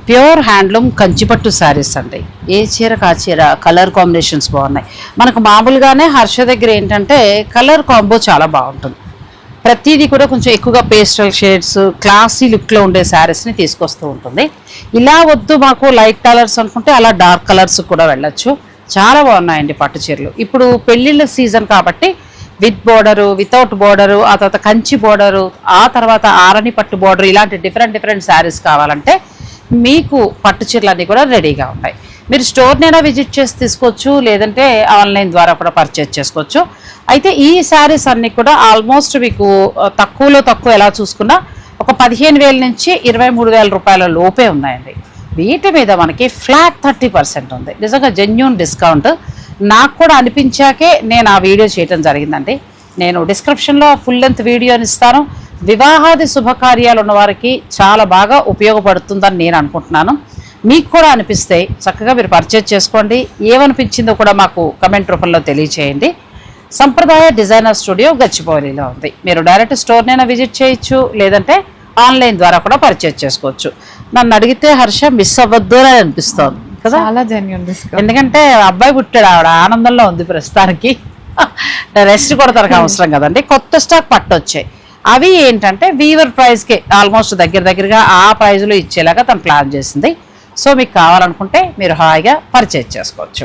Pure handloom కంచిపట్టు శారీస్ అండి. ఏ చీరకు ఆ చీర కలర్ కాంబినేషన్స్ బాగున్నాయి. మనకు మామూలుగానే హర్ష దగ్గర ఏంటంటే కలర్ కాంబో చాలా బాగుంటుంది. ప్రతిదీ కూడా కొంచెం ఎక్కువగా పేస్టల్ షేడ్స్ క్లాసీ లుక్లో ఉండే శారీస్ని తీసుకొస్తూ ఉంటుంది. ఇలా వద్దు మాకు లైట్ కలర్స్ అనుకుంటే అలా డార్క్ కలర్స్ కూడా వెళ్ళొచ్చు. చాలా బాగున్నాయండి పట్టు చీరలు. ఇప్పుడు పెళ్ళిళ్ళ సీజన్ కాబట్టి విత్ బోర్డరు, వితౌట్ బోర్డరు, ఆ తర్వాత కంచి బోర్డరు, ఆ తర్వాత ఆరణి పట్టు బోర్డరు, ఇలాంటి డిఫరెంట్ శారీస్ కావాలంటే మీకు పట్టు చీరలన్నీ కూడా రెడీగా ఉన్నాయి. మీరు స్టోర్నైనా విజిట్ చేసి తీసుకోవచ్చు, లేదంటే ఆన్లైన్ ద్వారా కూడా పర్చేజ్ చేసుకోవచ్చు. అయితే ఈ శారీస్ అన్నీ కూడా ఆల్మోస్ట్ మీకు తక్కువలో తక్కువ ఎలా చూసుకున్నా ఒక 15,000 నుంచి 23,000 రూపాయల లోపే ఉన్నాయండి. వీటి మీద మనకి ఫ్లాట్ 30% ఉంది. నిజంగా జెన్యూన్ డిస్కౌంట్. నాకు కూడా అనిపించాకే నేను ఆ వీడియో చేయడం జరిగిందండి. నేను డిస్క్రిప్షన్లో ఫుల్ లెంత్ వీడియోని ఇస్తాను. వివాహాది శుభకార్యాలు ఉన్న వారికి చాలా బాగా ఉపయోగపడుతుందని నేను అనుకుంటున్నాను. మీకు కూడా అనిపిస్తే చక్కగా మీరు పర్చేజ్ చేసుకోండి. ఏమనిపించిందో కూడా మాకు కమెంట్ రూపంలో తెలియచేయండి. సంప్రదాయ డిజైనర్ స్టూడియో గచ్చిబౌలిలో ఉంది. మీరు డైరెక్ట్ స్టోర్నైనా విజిట్ చేయొచ్చు, లేదంటే ఆన్లైన్ ద్వారా కూడా పర్చేజ్ చేసుకోవచ్చు. నన్ను అడిగితే హర్ష మిస్ అవ్వద్దు అని అనిపిస్తోంది కదా. చాలా జెన్యూన్ డిస్కౌంట్. ఎందుకంటే అబ్బాయి పుట్టాడు, ఆవిడ ఆనందంలో ఉంది ప్రస్తుతానికి. రెస్ట్ కూడా తనకు అవసరం కదండి. కొత్త స్టాక్ పట్టొచ్చాయి. అవి ఏంటంటే వీవర్ ప్రైస్కి ఆల్మోస్ట్ దగ్గరగా ఆ ప్రైజ్లో ఇచ్చేలాగా తను ప్లాన్ చేసింది. సో మీకు కావాలనుకుంటే మీరు హాయిగా పర్చేజ్ చేసుకోవచ్చు.